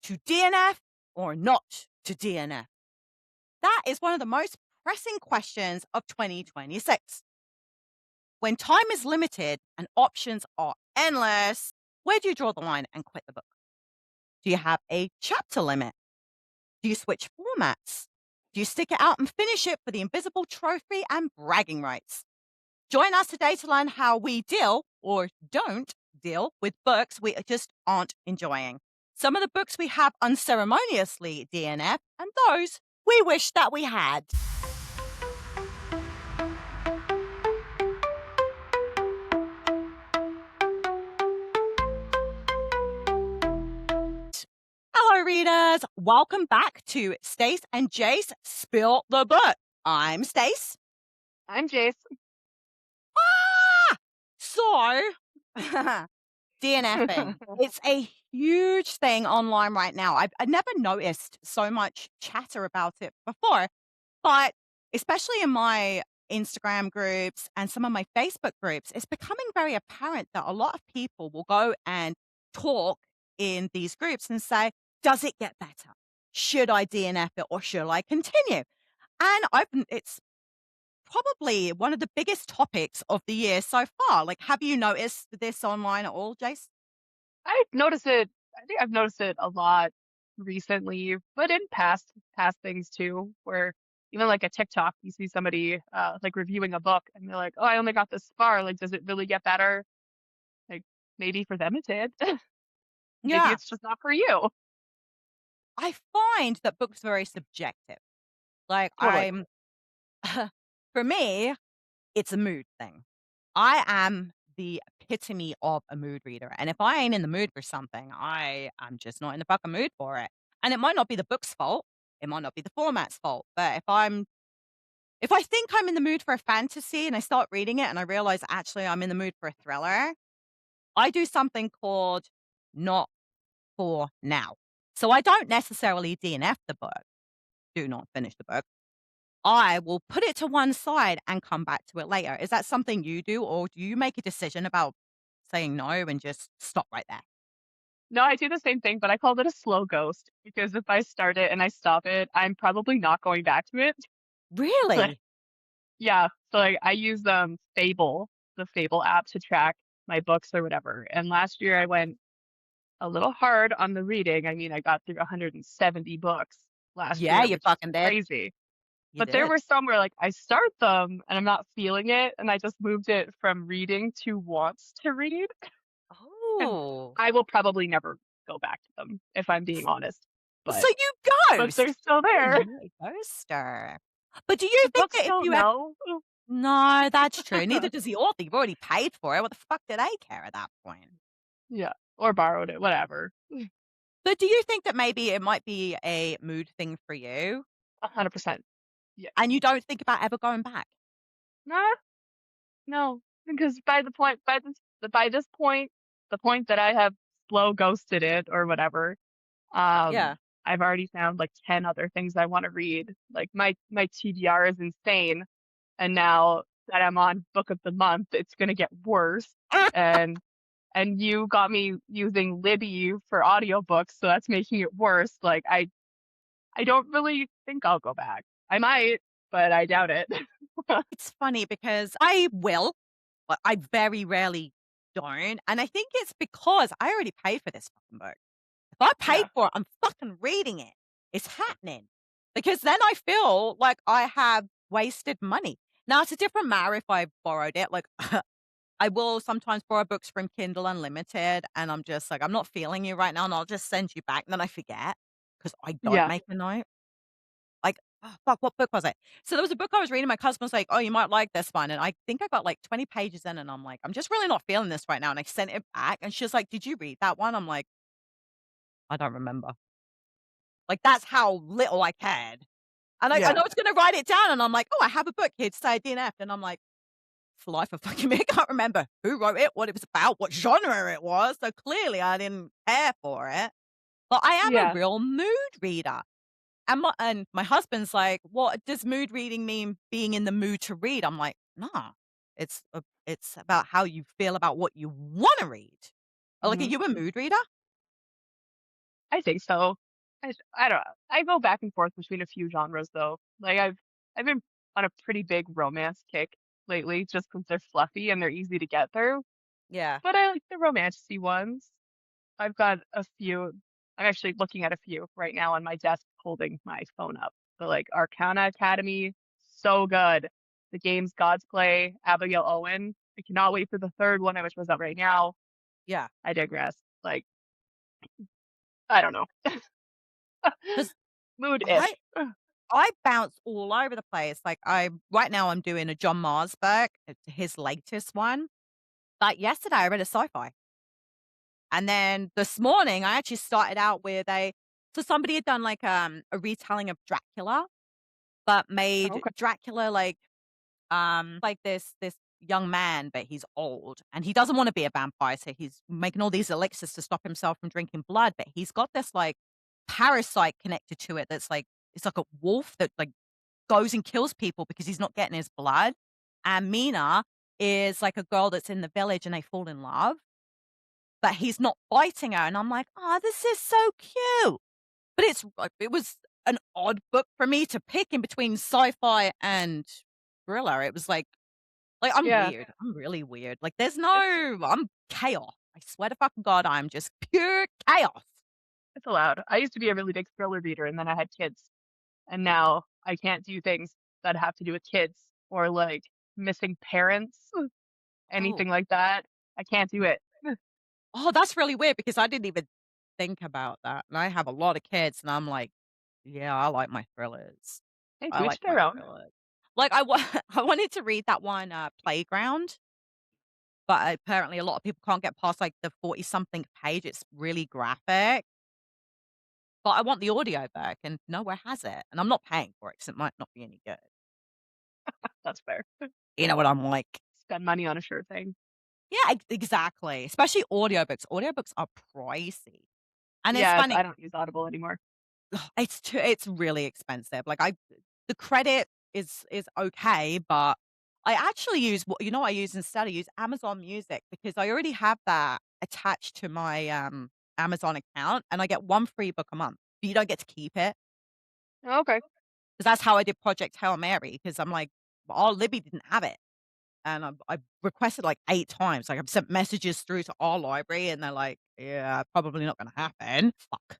to DNF or not to DNF? That is one of the most pressing questions of 2026. When time is limited and options are endless, where do you draw the line and quit the book? Do you have a chapter limit? Do you switch formats? Do you stick it out and finish it for the invisible trophy and bragging rights? Join us today to learn how we deal or don't deal with books we just aren't enjoying. Some of the books we have unceremoniously DNF and those we wish that we had. Hello, readers. Welcome back to Stace and Jace Spill the Book. I'm Stace. I'm Jace. So, DNFing. It's a huge thing online right now. I never noticed so much chatter about it before, but especially in my Instagram groups and some of my Facebook groups, it's becoming very apparent that a lot of people will go and talk in these groups and say, does it get better? Should I DNF it or should I continue? And it's probably one of the biggest topics of the year so far. Like, have you noticed this online at all, Jace? I've noticed it. I think I've noticed it a lot recently, but in past things too, where even like a TikTok, you see somebody like reviewing a book and they're like, "Oh, I only got this far. Like, does it really get better?" Like, maybe for them it did. Maybe Yeah. it's just not for you. I find that books are very subjective. Like, Totally. for me, it's a mood thing. I am the epitome of a mood reader. And if I ain't in the mood for something, I am just not in the fucking mood for it. And it might not be the book's fault. It might not be the format's fault. But if I think I'm in the mood for a fantasy and I start reading it and I realize actually I'm in the mood for a thriller, I do something called not for now. So I don't necessarily DNF the book, do not finish the book. I will put it to one side and come back to it later. Is that something you do, or do you make a decision about saying no and just stop right there? No, I do the same thing, but I called it a slow ghost because if I start it and I stop it, I'm probably not going back to it. Like, Really? yeah. So like I use Fable, the Fable app to track my books or whatever. And last year I went a little hard on the reading. I mean, I got through 170 books last Yeah, year, you which is fucking did. crazy. You But there did. were some where like I start them and I'm not feeling it, and I just moved it from reading to wants to read. And Oh, I will probably never go back to them if I'm being honest. so But you they're ghost. still there. You're a ghoster. But do you The think books that if don't you ever know. No, that's true. Neither does the author. You've already paid for it. What the fuck do they care at that point? Yeah, or borrowed it, whatever. So do you think that maybe it might be a mood thing for you 100%. Yes. and you don't think about ever going back? Nah, no, because by this point, the point that I have slow ghosted it or whatever, Yeah. I've already found like 10 other things I want to read. Like my TBR is insane, and now that I'm on book of the month, it's gonna get worse. And you got me using Libby for audiobooks, so that's making it worse. Like I don't really think I'll go back. I might, but I doubt it. It's funny because I will, but I very rarely don't, and I think it's because I already paid for this fucking book. If I paid Yeah. for it, I'm fucking reading it. It's happening. Because then I feel like I have wasted money. Now, it's a different matter if I borrowed it. Like, I will sometimes borrow books from Kindle Unlimited, and I'm just like, "I'm not feeling you right now," and I'll just send you back, and then I forget because I don't Yeah. make a note. Like, oh, fuck, what book was it? So there was a book I was reading, my cousin was like, "Oh, you might like this one," and I think I got, like, 20 pages in, and I'm like, "I'm just really not feeling this right now," and I sent it back, and she was like, "Did you read that one?" I'm like, "I don't remember." Like, that's how little I cared. And I Yeah. know it's gonna write it down, and I'm like, "Oh, I have a book here to say DNF," and I'm like, for life of fucking me, I can't remember who wrote it, what it was about, what genre it was, so clearly I didn't care for it. But I am a Yeah. real mood reader. And my husband's like, "What does mood reading mean being in the mood to read?" I'm like, "Nah, it's about how you feel about what you wanna read." Like, are Mhm. you a mood reader? I think so. I don't know. I go back and forth between a few genres though. Like I've been on a pretty big romance kick lately just 'cause they're fluffy and they're easy to get through. Yeah. But I like the romantic-y ones. I've got a few. I'm actually looking at a few right now on my desk holding my phone up. But like Arcana Academy, so good. The games God's Play, Abigail Owen. I cannot wait for the third one, which was out right now. Yeah. I digress. Like, I don't know. 'Cause I Mood-ish. I bounce all over the place. Like, right now I'm doing a John Mars book, it's his latest one. But yesterday I read a sci-fi. And then this morning I actually started out with somebody had done like, a retelling of Dracula, but made Okay. Dracula like this young man, but he's old, and he doesn't wanna be a vampire, so he's making all these elixirs to stop himself from drinking blood, but he's got this, like, parasite connected to it that's like it's like a wolf that, like, goes and kills people because he's not getting his blood, and Mina is, like, a girl that's in the village, and they fall in love, but he's not biting her, and I'm like, "Oh, this is so cute." But it's like it was an odd book for me to pick in between sci-fi and thriller. It was like, I'm Yeah. weird. I'm really weird. Like, there's It's no I'm chaos. I swear to fucking God, I'm just pure chaos. it's allowed. I used to be a really big thriller reader and then I had kids. And now I can't do things that have to do with kids or like missing parents, Oh. anything like that. I can't do it. Oh, that's really weird because I didn't even think about that, and I have a lot of kids, and I'm like, "Yeah, I like my thrillers. Hey, I to like each my their own. thrillers." Like, I wanted to read that one, Playground, but apparently a lot of people can't get past, like, the 40-something page. It's really graphic, but I want the audiobook, and nowhere has it, and I'm not paying for it because it might not be any good. That's fair. You know what I'm like? Spend money on a sure thing. Yeah, exactly, especially audiobooks. Audiobooks are pricey, and it's Yes, funny. I don't use Audible anymore. It's really expensive. Like, the credit is okay, but I actually use what you know what I use instead? I use Amazon Music because I already have that attached to my, Amazon account, and I get 1 free book a month, but you don't get to keep it. Okay. 'Cause that's how I did Project Hail Mary. Because 'cause I'm like, "Well, Libby didn't have it." And I requested, like, 8 times, like, I've sent messages through to our library, and they're like, "Yeah, probably not gonna happen." Fuck.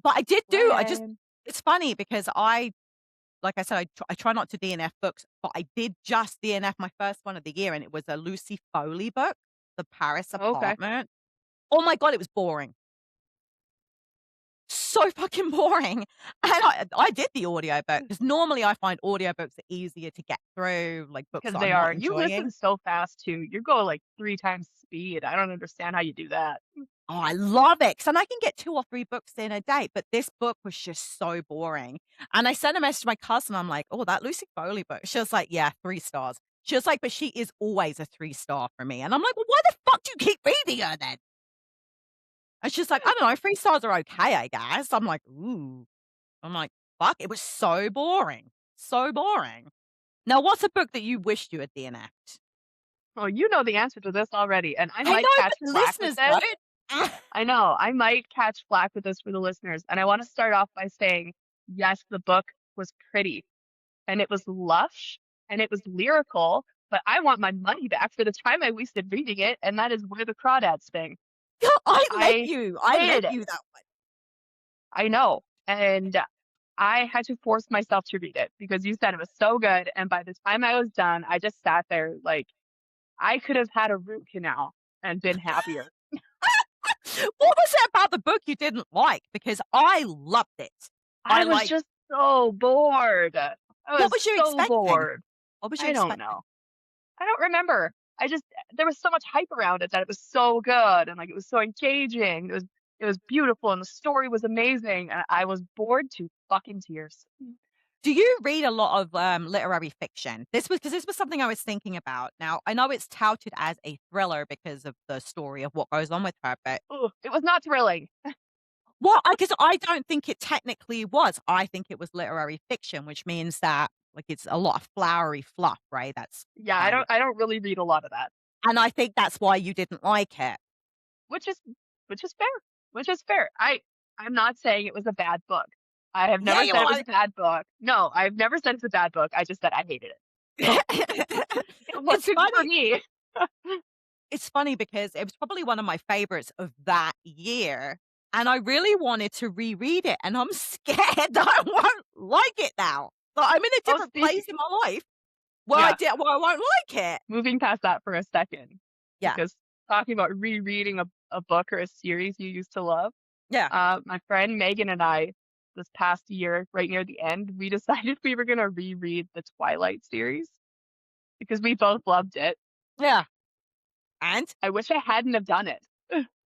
But I just Lame. it's funny because like I said, I try not to DNF books, but I did just DNF my first one of the year, and it was a Lucy Foley book, The Paris Okay. Apartment. Oh my god, it was boring. So fucking boring. And I did the audiobook because normally I find audiobooks are easier to get through, like books Because that they I'm not are. You listen enjoying. so fast too. You go like 3 times speed. I don't understand how you do that. Oh, I love it, 'cause then I can get 2 or 3 books in a day, but this book was just so boring, and I sent a message to my cousin, I'm like, "Oh, that Lucy Foley book." She was like, "Yeah, 3 stars." She was like, "But she is always a 3-star for me," and I'm like, "Well, why the fuck do you keep reading her then?" And she's like, "I don't know, 3 stars are okay, I guess." I'm like, "Ooh." I'm like, "Fuck, it was so boring, so boring." Now what's a book that you wished you had DNF'd? Oh, you know the answer to this already, and I I might know, catch but the flack with listeners this. don't. I know. I might catch flack with this for the listeners. And I want to start off by saying, yes, the book was pretty and it was lush and it was lyrical, but I want my money back for the time I wasted reading it. And that is Where the Crawdads Sing. I I hated lent it. you that one. I know. And I had to force myself to read it because you said it was so good. And by the time I was done, I just sat there like I could have had a root canal and been happier. What was it about the book you didn't like? Because I loved it. I I was like just so bored. I what was was you so expecting? bored. What was you I don't expecting? know. I don't remember. I just there was so much hype around it that it was so good and like it was so engaging. It was beautiful and the story was amazing and I was bored to fucking tears. Do you read a lot of, literary fiction? This was something I was thinking about. Now, I know it's touted as a thriller because of the story of what goes on with her, but Ugh, it was not thrilling. well, because I don't think it technically was. I think it was literary fiction, which means that, like, it's a lot of flowery fluff, right? That's Yeah, I kind don't of I don't really read a lot of that. and I think that's why you didn't like it. Which is which is fair. Which is fair. I'm not saying it was a bad book. I have Yeah, never you said it was are. a bad book. No, I've never said it's a bad book. I just said I hated it. So it It's wasn't for funny. me. It's funny because it was probably one of my favorites of that year, and I really wanted to reread it, and I'm scared that I won't like it now. But I'm in a Oh, different speak place in my life yeah, where I won't like it. moving past that for a second, Yeah, because talking about rereading a book or a series you used to love, yeah, my friend Megan and I, this past year, right near the end, we decided we were gonna reread the Twilight series because we both loved it. yeah. And I wish I hadn't have done it.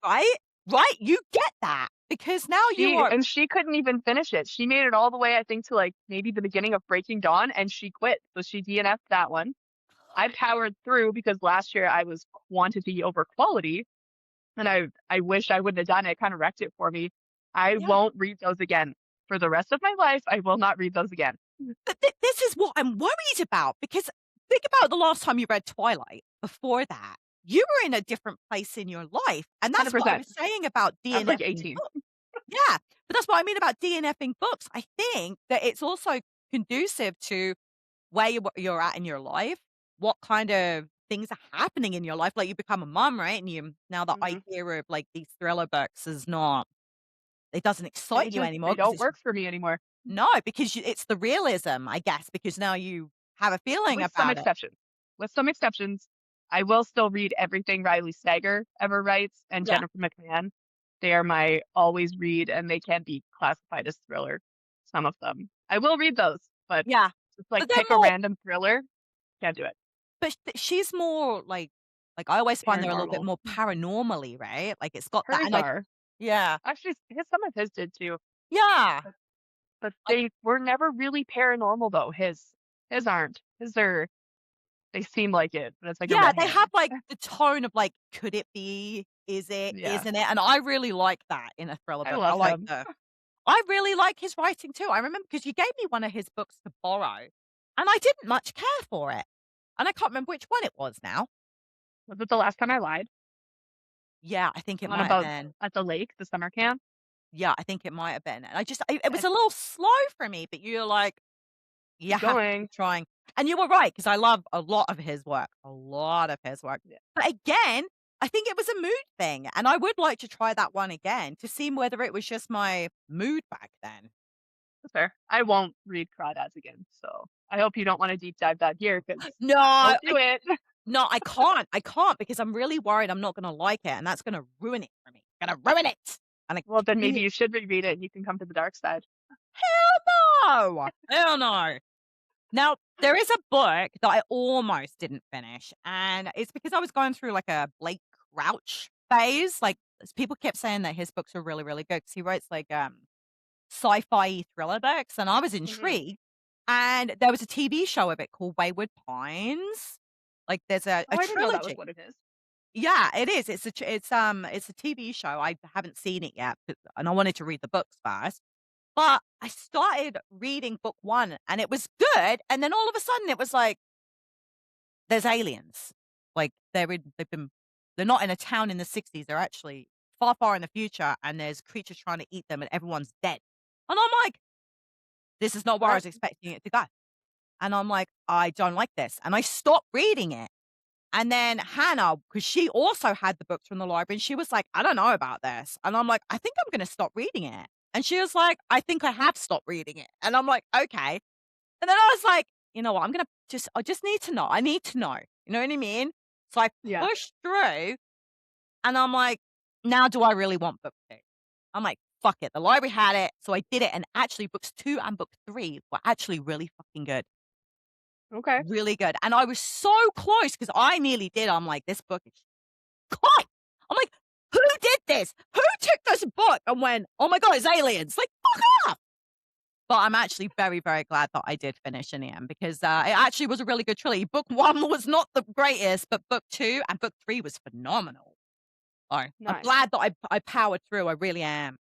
right, right, you get that because now you are. She couldn't even finish it. She made it all the way, I think, to, like, maybe the beginning of Breaking Dawn, and she quit, so she DNF'd that one. I powered through because last year I was quantity over quality, and I wish I wouldn't have done it, kinda wrecked it for me. I Yeah. won't read those again. For the rest of my life, I will not read those again. But this is what I'm worried about because think about the last time you read Twilight. Before that, you were in a different place in your life, and that's what I 100%. was saying about I was, like, DNFing 18. books. Yeah, but that's what I mean about DNFing books. I think that it's also conducive to where you're at in your life, what kind of things are happening in your life. Like, you become a mum, right? And you now the Mhm. idea of, like, these thriller books is not it doesn't excite you They anymore because don't it's work for me anymore, no, because it's the realism, I guess, because now you have a feeling with some about it. exceptions. With some exceptions, I will still read everything Riley Sager ever writes and Yeah. Jennifer McMahon. They are my always read, and they can be classified as thriller, some of them. I will read those, but Yeah, just, like, but they're pick a more random thriller, can't do it. but she's more like, I always find they're a little bit Paranormal. more paranormally, right? Like, it's got that Hers and I are. yeah. Actually, some of his did too, Yeah. but Like, they were never really paranormal though. His aren't. His are they seem like it, but it's like a yeah, red they have, herring. like, the tone of, like, could it be? Is it? Yeah, Isn't it? And I really like that in a thriller I book. I love like him. the I really like his writing too. I remember because you gave me one of his books to borrow, and I didn't much care for it, and I can't remember which one it was now. Was it the last time I lied? Yeah, I think The it one might have about been. at the lake, the summer camp? Yeah, I think it might have been, and it was I a little slow for me, but you're like, you keep have to keep going. trying, and you were right because I love a lot of his work, a lot of his work, Yeah, but again, I think it was a mood thing, and I would like to try that one again to see whether it was just my mood back then. that's fair. I won't read Crawdads again, so I hope you don't wanna deep dive that here because No, I won't do it. no, I can't because I'm really worried I'm not gonna like it, and that's gonna ruin it for me, gonna ruin it, and I Well, then maybe can't you should reread it and you can come to the dark side. no! Hell no. Now, there is a book that I almost didn't finish, and it's because I was going through, like, a Blake Crouch phase, like, people kept saying that his books are really, really good because he writes, like, sci-fi thriller books, and I was Mhm. intrigued, and there was a TV show of it called Wayward Pines. Like, there's Oh, a I didn't know that was trilogy. what it is. Yeah, it is. It's a TV show. I haven't seen it yet, and I wanted to read the books first. But I started reading book 1 and it was good, and then all of a sudden it was like, there's aliens. Like, they're not in a town in the '60s, they're actually far, far in the future, and there's creatures trying to eat them and everyone's dead. And I'm like, "This is not where I What? was expecting it to go." And I'm like, "I don't like this." And I stopped reading it. And then Hannah, because she also had the books from the library, and she was like, "I don't know about this." And I'm like, "I think I'm gonna stop reading it." And she was like, "I think I have stopped reading it." And I'm like, "Okay." And then I was like, "You know what? I just need to know. I need to know." You know what I mean? So I Yeah. pushed through and I'm like, "Now do I really want book 2?" I'm like, "Fuck it." The library had it, so I did it, and actually books 2 and book 3 were actually really fucking good. Okay. Really good. And I was so close because I nearly did. I'm like, "This book is God!" I'm like, "Who did this? Who took this book and went, 'Oh my god, it's aliens?' Like, fuck off." But I'm actually very, very glad that I did finish in the end because, it actually was a really good trilogy. Book 1 was not the greatest, but book 2 and book 3 was phenomenal. So, I'm Nice. glad that I powered through, I really am.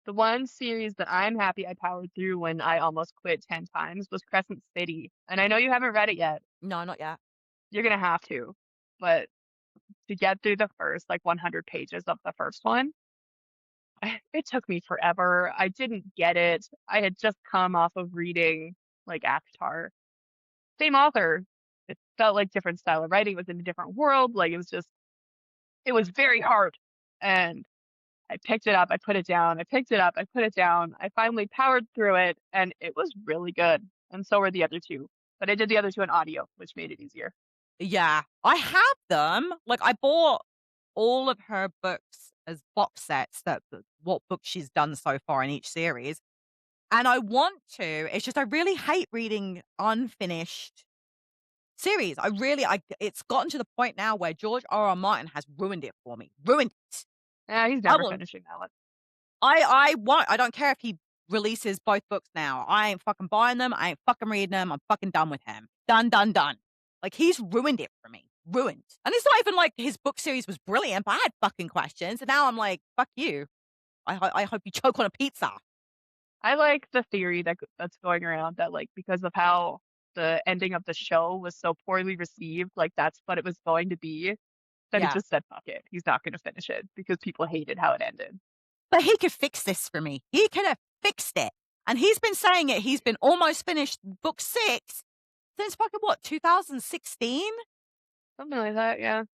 The one series that I'm happy I powered through when I almost quit 10 times was Crescent City, and I know you haven't read it yet. No, not yet. You're gonna have to, but to get through the first, like, 100 pages of the first one, it took me forever. I didn't get it. I had just come off of reading like Avatar. Same author. It felt like different style of writing. It was in a different world. Like it was very hard. And I picked it up, I put it down, I picked it up, I put it down. I finally powered through it and it was really good. And so were the other two. But I did the other two in audio, which made it easier. Yeah, I have them. Like, I bought all of her books as box sets what books she's done so far in each series, and I want to. It's just I really hate reading unfinished series. It's gotten to the point now where George R. R. Martin has ruined it for me. Ruined it. Yeah, he's I never will finishing that one. I won't. I don't care if he releases both books now. I ain't fucking buying them. I ain't fucking reading them. I'm fucking done with him. Done, done, done. Like, he's ruined it for me. Ruined. And it's not even like his book series was brilliant, but I had fucking questions. And now I'm like, fuck you. I hope you choke on a pizza. I like the theory that's going around that like because of how the ending of the show was so poorly received, like that's what it was going to be, that he Yeah. just said fuck it. He's not gonna finish it because people hated how it ended. But he could fix this for me. He could have fixed it. And he's been saying it. He's been almost finished book 6 since fucking what, 2016? Something like that, yeah.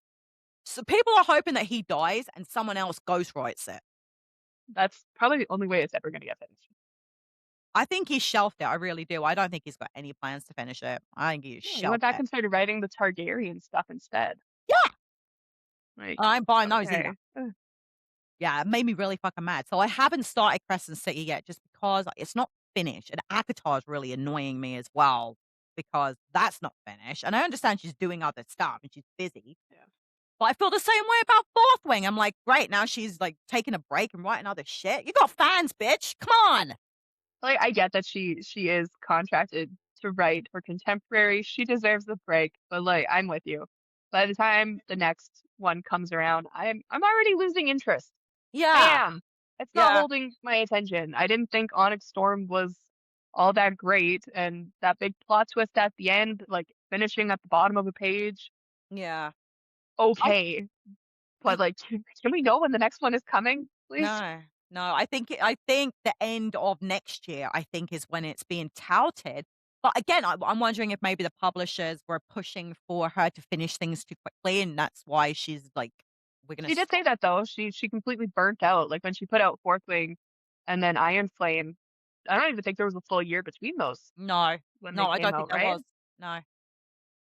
So people are hoping that he dies and someone else ghostwrites it. That's probably the only way it's ever gonna get finished. I think he shelved it, I really do. I don't think he's got any plans to finish it. I think he Yeah, he went shelved back it. and started writing the Targaryen stuff instead. Yeah, Like, I ain't buying those either. okay. Ugh. Yeah, it made me really fucking mad. So I haven't started Crescent City yet just because it's not finished, and Akatar's really annoying me as well because that's not finished, and I understand she's doing other stuff and she's busy, Yeah. but I feel the same way about Fourth Wing. I'm like, "Great, now she's, like, taking a break and writing other shit." You got fans, bitch. Come on. Like, I get that she is contracted to write for contemporary. She deserves a break, but like, I'm with you. By the time the next one comes around, I'm already losing interest. I Yeah, am. It's not yeah, holding my attention. I didn't think Onyx Storm was all that great, and that big plot twist at the end, like finishing at the bottom of a page, yeah. I okay. I But like, can we know when the next one is coming, please? No, no, I think the end of next year, I think, is when it's being touted. But again, I'm wondering if maybe the publishers were pushing for her to finish things too quickly, and that's why she's like, "We're gonna She did say stop." that though. She completely burnt out. Like when she put out Fourth Wing and then Iron Flame. I don't even think there was a full year between those No, when they no, I came don't think out, there right? was. No,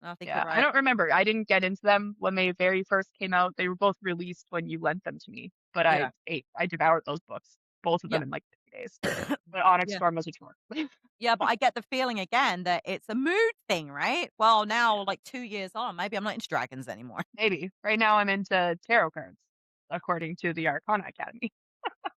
no, I think you're Yeah, I right. don't remember. I didn't get into them when they very first came out. They were both released when you lent them to me, but Yeah, I devoured those books, both of yeah, them in like 3 days. But Onyx yeah, Storm was a chore. yeah, but I get the feeling again that it's a mood thing, right? Well, now, Yeah, like, 2 years on, maybe I'm not into dragons anymore. maybe. Right now I'm into tarot cards, according to the Arcana Academy.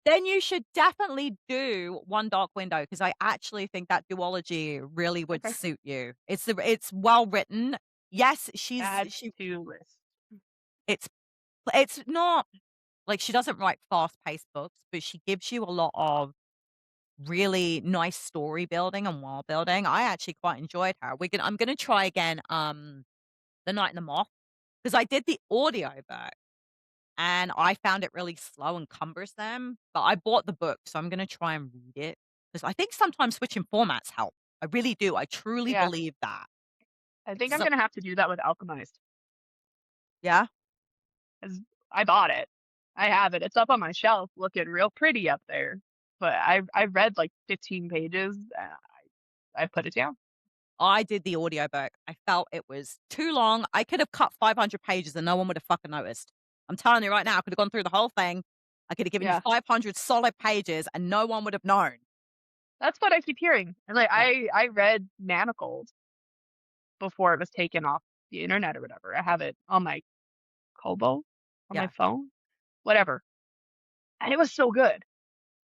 Then you should definitely do One Dark Window because I actually think that duology really would Okay. suit you. It's well written. Yes, Add to list. it's it's not like she doesn't write fast-paced books, but she gives you a lot of really nice story building and world building. I actually quite enjoyed her. I'm gonna try again, The Night and the Moth because I did the audiobook and I found it really slow and cumbersome, but I bought the book, so I'm gonna try and read it because I think sometimes switching formats help. I really do. I truly Yeah, believe that. I think I'm So gonna have to do that with Alchemized. yeah, 'Cause I bought it. I have it. It's up on my shelf looking real pretty up there. But I read like 15 pages and I put it down. I did the audiobook. I felt it was too long. I could have cut 500 pages and no one would have fucking noticed. I'm telling you right now, I could have gone through the whole thing. I could have given you Yeah. 500 solid pages and no one would have known. That's what I keep hearing. And like Yeah, I read Manacled before it was taken off the internet or whatever. I have it on my Kobo, on my yeah, phone, whatever. And it was so good.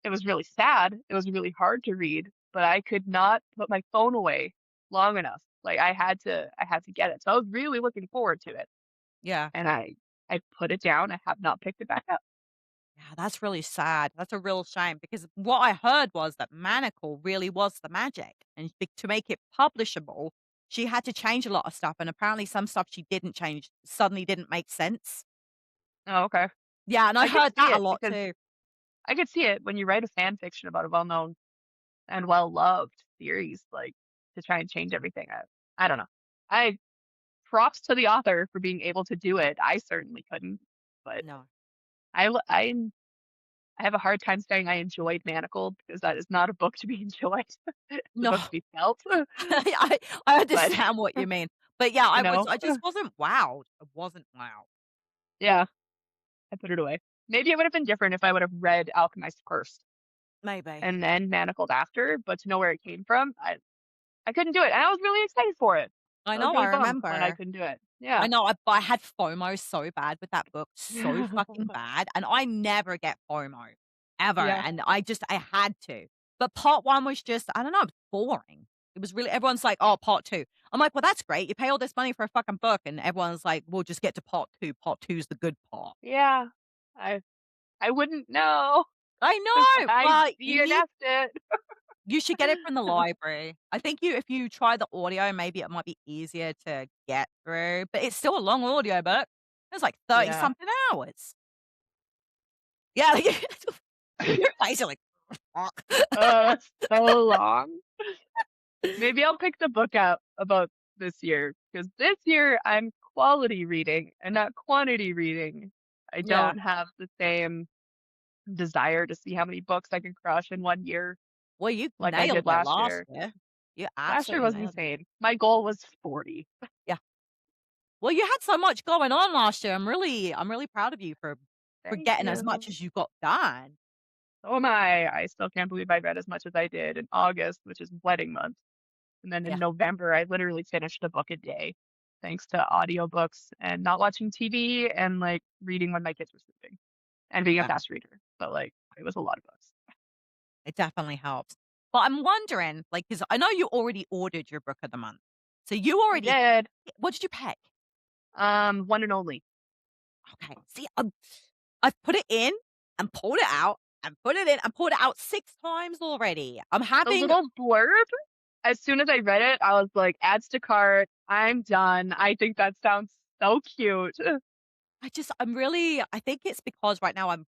It was really sad. It was really hard to read, but I could not put my phone away long enough. Like I had to get it. So I was really looking forward to it. yeah. And I put it down. I have not picked it back up. Yeah, that's really sad. That's a real shame because what I heard was that Manacle really was the magic. And to make it publishable, she had to change a lot of stuff. And apparently, some stuff she didn't change suddenly didn't make sense. Oh, okay. Yeah, and I I could heard see that a it lot because too. I could see it when you write a fan fiction about a well-known and well-loved series, like, to try and change everything. I don't know. I props to the author for being able to do it. I certainly couldn't, but No. I l I have a hard time saying I enjoyed Manacled because that is not a book to be enjoyed. It's a No. book to be felt, I but, understand what you mean. But yeah, you know? I just wasn't wowed. I wasn't wowed. Yeah, I put it away. Maybe it would have been different if I would have read Alchemist first Maybe. and then Manacled after, but to know where it came from, I couldn't do it, and I was really excited for it. I I was know, I really bummed when I remember. couldn't do it. I Yeah. know, I had FOMO so bad with that book, so fucking bad, and I never get FOMO, ever, Yeah. and I had to. But part 1 was just, I don't know, it was boring. It was really everyone's like, "Oh, part 2." I'm like, "Well, that's great. You pay all this money for a fucking book," and everyone's like, "We'll just get to part 2. Part 2's the good part." Yeah. I I wouldn't know I 'cause know! I Well, DNF'd it. you should get it from the library. I think if you try the audio, maybe it might be easier to get through, but it's still a long audiobook. It's like 30 Yeah. something hours. Yeah, like, your face are like, "Fuck." That's so long. Maybe I'll pick the book out about this year because this year I'm quality reading and not quantity reading. I Yeah. don't have the same desire to see how many books I can crush in 1 year Well, you like I did nailed it last last year. year. You Last year absolutely was nailed it. insane. My goal was 40. Yeah. Well, you had so much going on last year. I'm really proud of you for Thank getting as much you. as you got done. So am I. I still can't believe I read as much as I did in August, which is wedding month. And then in Yeah. November, I literally finished a book a day, thanks to audiobooks and not watching TV and like reading when my kids were sleeping and being a Yeah. fast reader. But like, it was a lot of books. It definitely helps. But I'm wondering, like, because I know you already ordered your book of the month. So you I already did. what did you pick? One and only. Okay. See, I've put it in and pulled it out and put it in and pulled it out 6 times already. I'm The having little blurb, as soon as I read it, I was like, adds to cart. I'm done. I think that sounds so cute. I think it's because right now I'm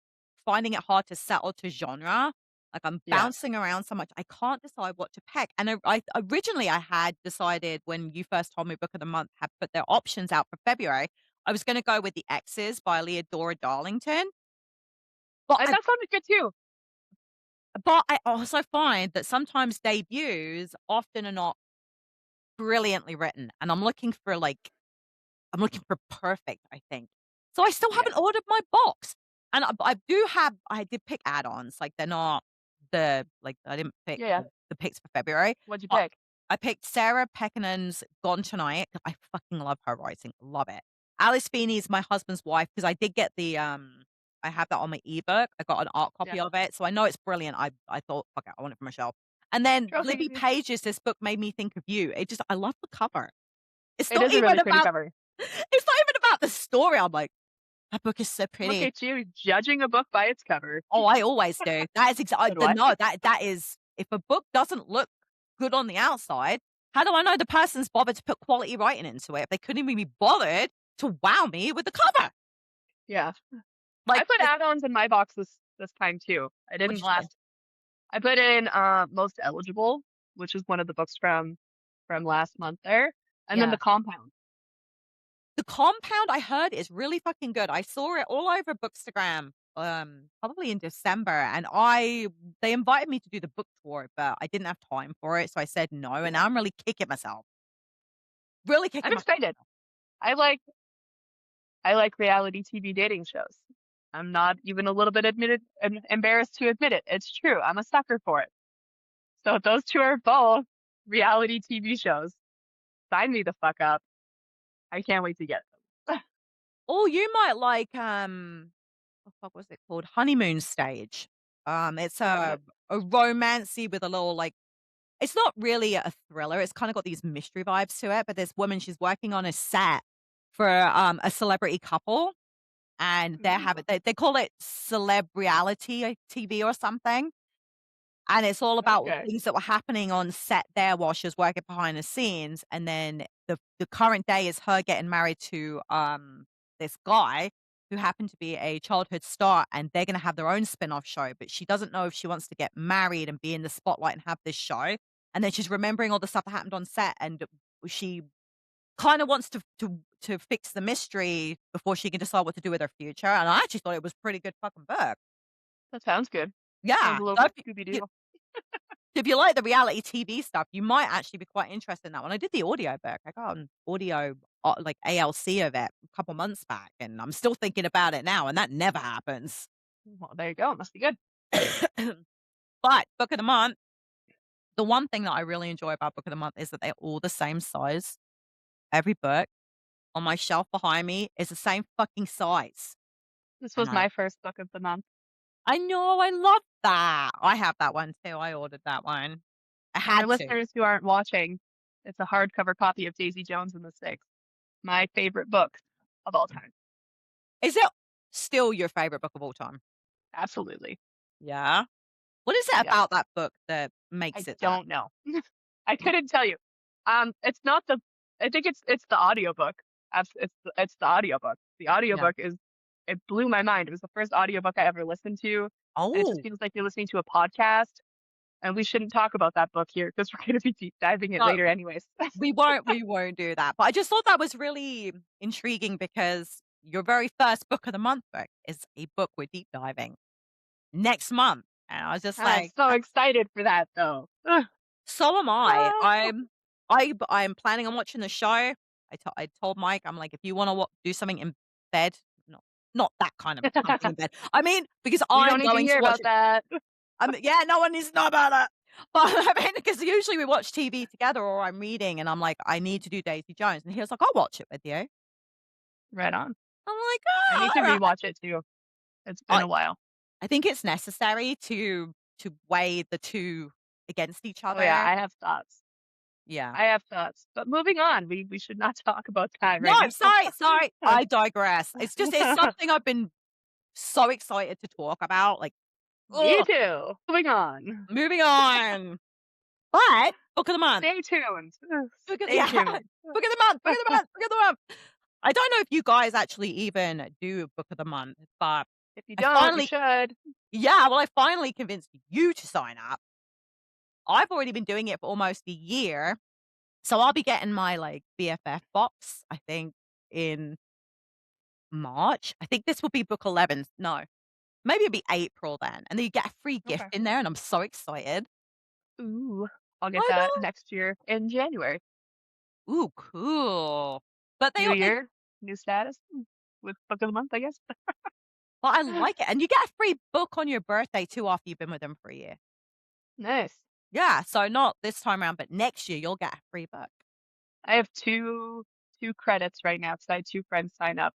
finding it hard to settle to genre. Like, I'm Yeah. bouncing around so much, I can't decide what to pick, and I originally, I had decided when you first told me Book of the Month had put their options out for February, I was gonna go with The X's by Leodora Darlington, but I That sounded good too. also find that sometimes debuts often are not brilliantly written, and I'm looking for perfect, I think. So I still haven't Yeah. ordered my box, and I did pick add-ons, like, they're not I didn't pick Yeah. Yeah. the picks for February, What'd you but pick? I picked Sarah Pekkanen's Gone Tonight. I fucking love her writing, love it. Alice Feeney's My Husband's Wife, because I did get I have that on my ebook, I got an art Yeah. copy of it, so I know it's brilliant. I thought, "Fuck it, I want it for myself." And then Libby Trophy. Page's This Book Made Me Think of You. I love the cover. It's It not is a even really pretty about cover. it's not even about the story. I'm like, "That book is so Look pretty." at you judging a book by its cover. Oh, I always do. That is So do I. no, that is if a book doesn't look good on the outside, how do I know the person's bothered to put quality writing into it if they couldn't even be bothered to wow me with the cover? Yeah. I Like, put this add-ons in my box this time too. I didn't what'd you do? last I put in Most Eligible, which is one of the books from last month there, and then Yeah. The Compound. The Compound, I heard, is really fucking good. I saw it all over Bookstagram, probably in December, and they invited me to do the book tour, but I didn't have time for it, so I said no, and Yeah. now I'm really kicking myself. Really I'm kicking myself. excited. I like I like reality TV dating shows. I'm not even a little bit embarrassed to admit it. It's true. I'm a sucker for it. So those two are both reality TV shows. Sign me the fuck up. I can't wait to get them. Oh, you might like, what the fuck was it called? Honeymoon Stage. It's I haven't. a romancy with a little, like it's not really a thriller, it's kinda got these mystery vibes to it, but this woman, she's working on a set for, a celebrity couple, and Mm, they call it celebriality TV or something, and it's all about okay. things that were happening on set there while she was working behind the scenes, and then the current day is her getting married to, this guy, who happen to be a childhood star, and they're gonna have their own spin-off show, but she doesn't know if she wants to get married and be in the spotlight and have this show, and then she's remembering all the stuff that happened on set, and she kinda wants to fix the mystery before she can decide what to do with her future, and I actually thought it was pretty good fucking book. That sounds good. Sounds Yeah, a little so bit if you Scooby-Doo. if you like the reality TV stuff, you might actually be quite interested in that one. I did the audiobook. I got an audio, like, ALC of it a couple months back, and I'm still thinking about it now, and that never happens. Well, there you go. It must be good. But book of the month, the one thing that I really enjoy about book of the month is that they're all the same size. Every book on my shelf behind me is the same fucking size, This and was my first book of the month. I know, I love that. I have that one too. I ordered that one. I For had to. listeners who aren't watching, it's a hardcover copy of Daisy Jones and the Six, my favorite book of all time. Is it still your favorite book of all time? Absolutely. Yeah? What is it Yeah. about that book that I makes it that? don't know. I couldn't tell you. It's not the I think it's the audiobook. It's the audiobook. The Yeah. audiobook is it blew my mind. It was the first audiobook I ever listened to, and it just Oh, feels like you're listening to a podcast, and we shouldn't talk about that book here because we're gonna be deep diving it no, later anyways. we won't do that, but I just thought that was really intriguing because your very first book of the month book is a book we're deep diving next month, and I was just I'm like, so excited for that though. Ugh. "So am I." Ah. I'm planning on watching the show. I told Mike, I'm like, "If you wanna do something in bed," not not that kind of something in bed. I mean, because We don't I'm need to going to hear watch about it. that. Yeah, no one needs to know about it. But I mean, because usually we watch TV together or I'm reading and I'm like, "I need to do Daisy Jones," and he was like, "I'll watch it with you." Right on. I'm like, I "Oh, need to alright." rewatch it too. It's been I a while. I think it's necessary to weigh the 2 against each Oh yeah, other. I have thoughts. Yeah. I have thoughts. But moving on, we should not talk about that No, right now. sorry, I digress. It's something I've been so excited to talk about, like, Me ugh, too. Moving on. moving on. But book of the month. Stay tuned. Book of Stay yeah, tuned. book of the month, book of the month, book of the month. I don't know if you guys actually even do book of the month, but If you I don't, you finally should. yeah, well, I finally convinced you to sign up. I've already been doing it for almost a year, so I'll be getting my, like, BFF box, I think, in March. I think this will be book 11. No, maybe it'll be April then, and then you get a free gift Okay. in there, and I'm so excited. Ooh, I'll get I that know. next year in January. Ooh, cool. But New they year, new status with book of the month, I guess. but I like it, and you get a free book on your birthday too after you've been with them for a year. Nice. Yeah, so not this time around, but next year you'll get a free book. I have two credits right now because I had two friends sign up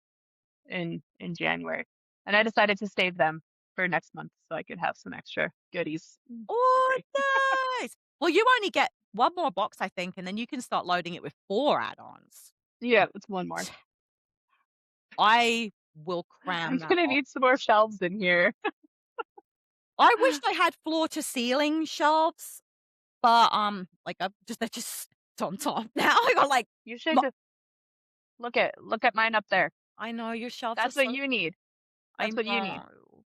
in January, and I decided to save them for next month so I could have some extra goodies for Oh, free. nice. Well, you only get 1 more box, I think, and then you can start loading it with 4 add-ons. Yeah, it's one more. I will I'm cram that gonna box. need some more shelves in here. I wish I had floor to ceiling shelves, but, like, they're just on top now. I got, like, You mo should look at mine up there. I know your shelves are That's what so you need. I That's what you need. know.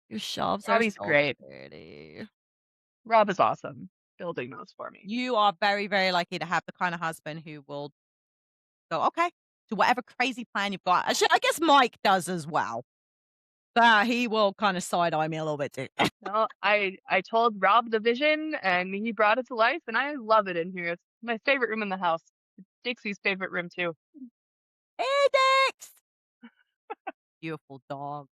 Your shelves are Robbie's so great. pretty. Rob is awesome building those for me. You are very, very lucky to have the kind of husband who will go, "Okay," to whatever crazy plan you've got. I guess Mike does as well, but he will kinda side eye me a little bit too. No, I told Rob the vision and he brought it to life and I love it in here. It's my favorite room in the house. It's Dixie's favorite room too. "Hey, Dex!" Beautiful dog.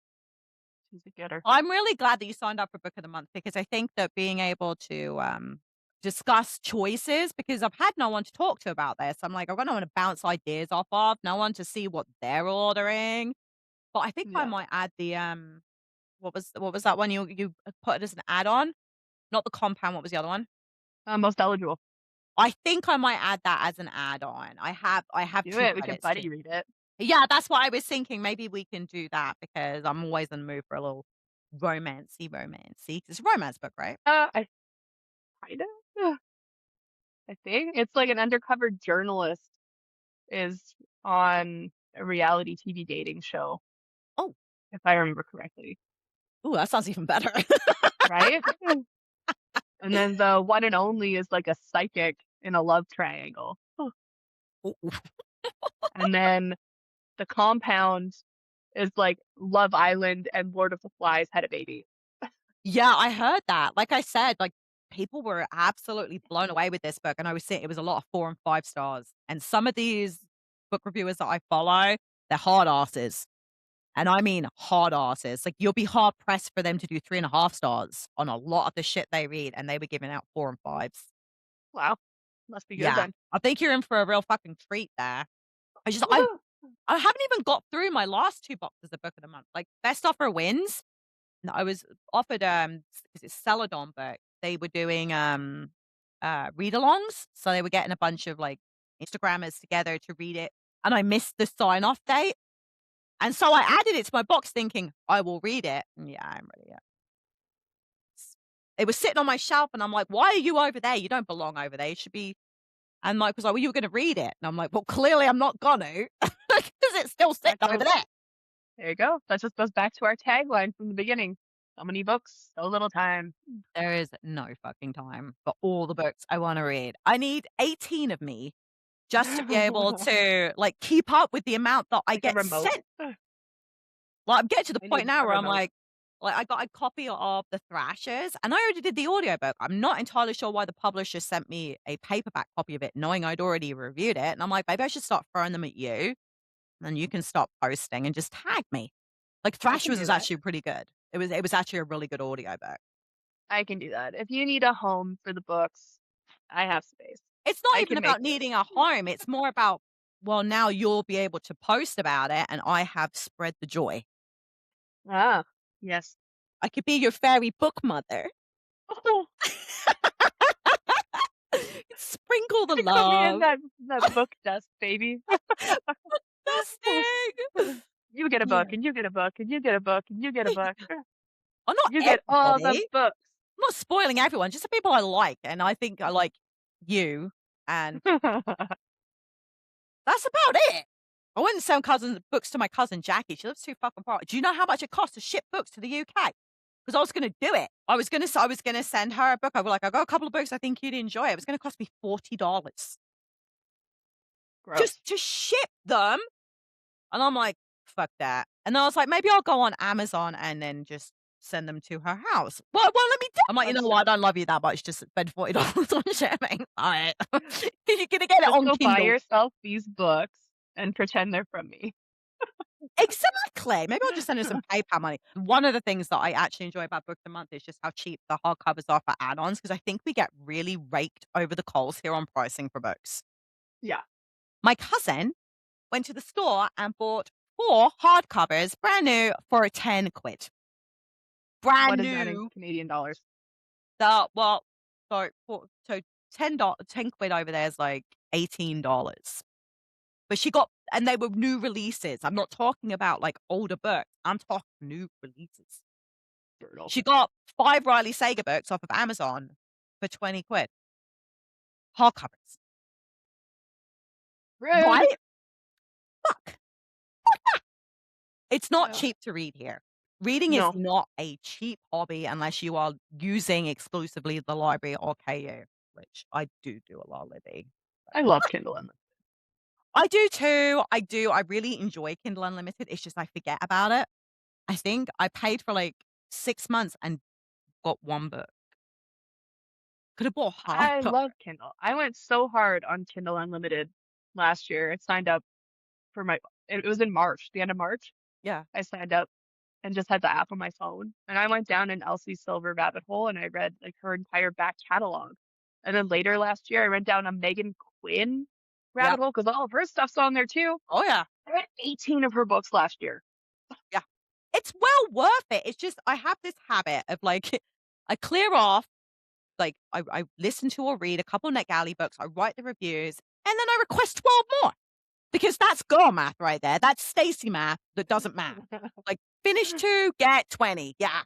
She's a getter. I'm really glad that you signed up for Book of the Month because I think that being able to, discuss choices because I've had no one to talk to about this. I'm like, I've got no one to bounce ideas off of, no one to see what they're ordering. But I think I Yeah. might add the, what was that one you put it as an add-on? Not the compound, what was the other one? Most eligible. I think I might add that as an add-on. I have Do 2 it. We can credits too. buddy read it. Yeah, that's what I was thinking. Maybe we can do that because I'm always in the mood for a little romancy. It's a romance book, right? I kind of. I think it's like an undercover journalist is on a reality TV dating show. Oh, if I remember correctly, ooh, that sounds even better. right? And then the one and only is like a psychic in a love triangle. Ooh. And then the compound is like Love Island and Lord of the Flies had a baby. Yeah, I heard that. Like I said, like, people were absolutely blown away with this book, and I was saying it was a lot of 4 and 5 stars, and some of these book reviewers that I follow, they're hard asses, and I mean hard asses. Like, you'll be hard pressed for them to do 3.5 stars on a lot of the shit they read, and they were giving out 4 and 5s. Wow. Must be good Yeah, then. I think you're in for a real fucking treat there. I haven't even got through my last 2 boxes of book of the month. Like, Best Offer Wins. No, I was offered, because it's Celadon book. They were doing, read-alongs, so they were getting a bunch of, like, Instagrammers together to read it, and I missed the sign-off date, and so I added it to my box thinking, "I will read it." And yeah, I'm ready, yeah. It was sitting on my shelf, and I'm like, "Why are you over there? You don't belong over there. You should be." And Mike was like, "Well, you were gonna read it." And I'm like, "Well, clearly I'm not gonna, because it's still sitting That over goes there." there you go. That just goes back to our tagline from the beginning. So many books, so little time. There is no fucking time for all the books I wanna read. I need 18 of me just to be able to, like, keep up with the amount that I Like a get remote. sent. Like, I'm getting to the I point need now a where I'm remote. like, I got a copy of The Thrashers, and I already did the audiobook. I'm not entirely sure why the publisher sent me a paperback copy of it knowing I'd already reviewed it, and I'm like, "Maybe I should start throwing them at you, and then you can stop posting and just tag me." Like, I can Thrashers do is that. actually pretty good. It was actually a really good audiobook. I can do that. If you need a home for the books, I have space. It's not I even can make about this. needing a home, it's more about, well, now you'll be able to post about it, and I have spread the joy. Ah, yes. I could be your fairy book mother. Oh, Sprinkle the cover me in love. that book dust, baby. Dusting. You get a book, Yeah. and you get a book, and you get a book, and you get a book. Well, not You get all the everybody. books. I'm not spoiling everyone, just the people I like, and I think I like you, and that's about it. I wouldn't send cousins books to my cousin Jackie, she lives too fucking far. Do you know how much it costs to ship books to the UK? Because I was gonna do it. I was gonna send her a book. I was like, "I got a couple of books I think you'd enjoy." It was gonna cost me $40 Gross. just to ship them, and I'm like, "Fuck that." And then I was like, "Maybe I'll go on Amazon and then just send them to her house." Well, let me do I'm like, "You know That's what? I true. don't love you that much. Just spend $40 on shipping." Alright. You're gonna get it Just on go buy Kindle. yourself these books and pretend they're from me. Exactly. Maybe I'll just send her some PayPal money. One of the things that I actually enjoy about Book of the Month is just how cheap the hardcovers are for add-ons, because I think we get really raked over the coals here on pricing for books. Yeah. My cousin went to the store and bought 4 hardcovers, brand new, for 10 quid. Brand What is that in new. Canadian dollars? Well, so $10 10 quid over there is like $18. But she got and they were new releases. I'm not talking about, like, older books. I'm talking new releases. Brutal. She got 5 Riley Sager books off of Amazon for 20 quid. Hardcovers. Rude. Right? Fuck. It's not Uh, cheap to read here. Reading is no, not a cheap hobby unless you are using exclusively the library or KU, which I do a lot of Libby. I love Kindle Unlimited. I do too. I do. I really enjoy Kindle Unlimited. It's just I forget about it. I think I paid for, like, 6 months and got 1 book. Could have bought a I hardcover. love Kindle. I went so hard on Kindle Unlimited last year. I signed up for my it was in March, the end of March. Yeah. I signed up and just had the app on my phone. And I went down an Elsie Silver rabbit hole and I read like her entire back catalog. And then later last year, I went down a Megan Quinn Yep. rabbit hole because all of her stuff's on there too. Oh, yeah. I read 18 of her books last year. Yeah. It's well worth it. It's just I have this habit of, like, I clear off, like, I listen to or read a couple NetGalley books, I write the reviews, and then I request 12 more because that's girl math right there. That's Stacy math that doesn't math. Like, finish 2, get 20. Yeah.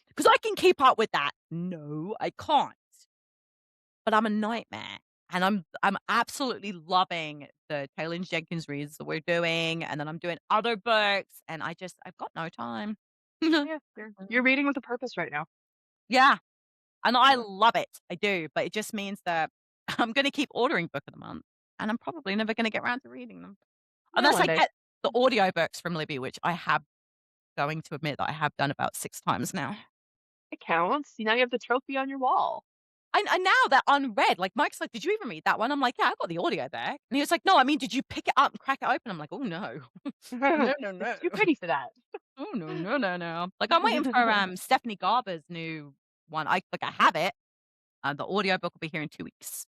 Because I can keep up with that. No, I can't. But I'm a nightmare And I'm absolutely loving the Taylor Jenkins reads that we're doing, and then I'm doing other books, and I've got no time. Yeah, you're reading with a purpose right now. Yeah, and I So, love it. I do, but it just means that I'm gonna keep ordering book of the month, and I'm probably never gonna get around to reading them. yeah, Unless one I day. get the audiobooks from Libby, which I have going to admit that I have done about 6 times now. It counts. Now you have the trophy on your wall. And now they're unread, like, Mike's like, "Did you even read that one?" I'm like, "Yeah, I got the audio back." And he was like, "No, I mean, did you pick it up and crack it open?" I'm like, "Oh, no. No, no, It's no. too pretty for that. Oh, no, no, no, no." Like, I'm waiting for, Stephanie Garber's new one. I have it, the audiobook will be here in 2 weeks.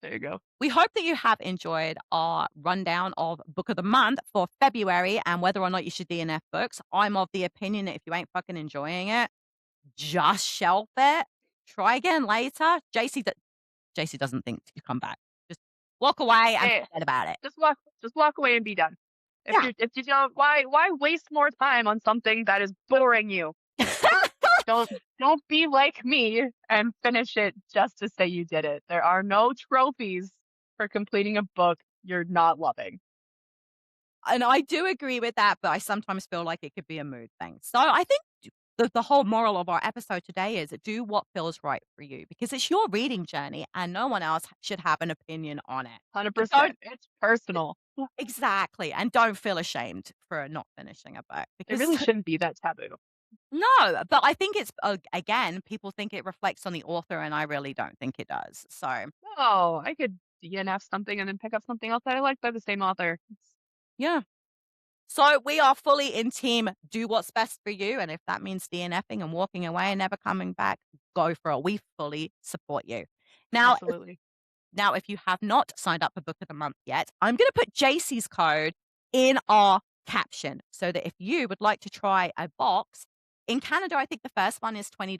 There you go. We hope that you have enjoyed our rundown of Book of the Month for February and whether or not you should DNF books. I'm of the opinion that if you ain't fucking enjoying it, just shelf it. Try again later. JC doesn't think you come back. Just walk away and Hey, forget about it. just walk away and be done. Yeah. If you don't, why waste more time on something that is boring you? Don't don't be like me and finish it just to say you did it. There are no trophies for completing a book you're not loving. And I do agree with that, but I sometimes feel like it could be a mood thing. So I think the whole moral of our episode today is do what feels right for you because it's your reading journey and no one else should have an opinion on it. So don't 100%. It's personal. exactly, and don't feel ashamed for not finishing a book It because really shouldn't be that taboo. no, but I think it's again, people think it reflects on the author, and I really don't think it does. So Oh, I could DNF something and then pick up something else that I like by the same author. yeah. So we are fully in team do what's best for you, and if that means DNFing and walking away and never coming back, go for it. We fully support you. Now, Absolutely. if you have not signed up for Book of the Month yet, I'm going to put JC's code in our caption so that if you would like to try a box in Canada, I think the first one is $20.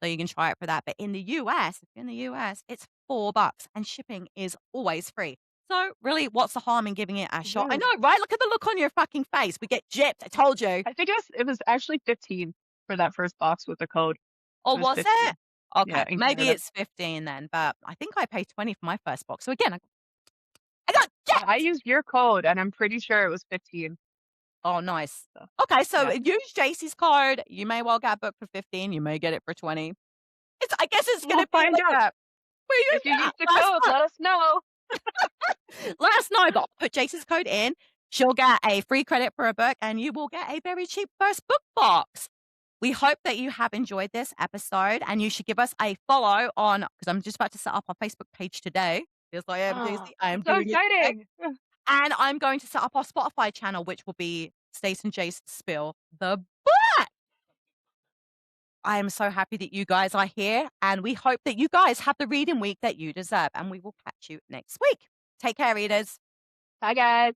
So you can try it for that. But in the US, if you're in the US, it's $4 and shipping is always free. So really, what's the harm in giving it a shot? I Yeah. know, right? Look at the look on your fucking face. We get gypped. I told you. I think it was actually 15 for that first box with the code. Or It was was it? 15. Okay, Yeah, in maybe Canada. it's 15 then, but I think I paid 20 for my first box. So again, I got I gypped. used your code and I'm pretty sure it was 15. Oh, nice. So, Okay, so yeah. use JC's code. You may well get booked for 15. You may get it for 20. I guess it's We'll gonna be find like out. that. Where you If you use the last code, month. let us know. Let us know, but I'll put JC's code in. She'll get a free credit for a book, and you will get a very cheap first book box. We hope that you have enjoyed this episode, and you should give us a follow on because I'm just about to set up our Facebook page today. Yes, I am, JC. I am So doing it today. exciting. And I'm going to set up our Spotify channel, which will be Stace and Jace Spill the Book. I am so happy that you guys are here, and we hope that you guys have the reading week that you deserve, and we will catch you next week. Take care, readers. Bye, guys.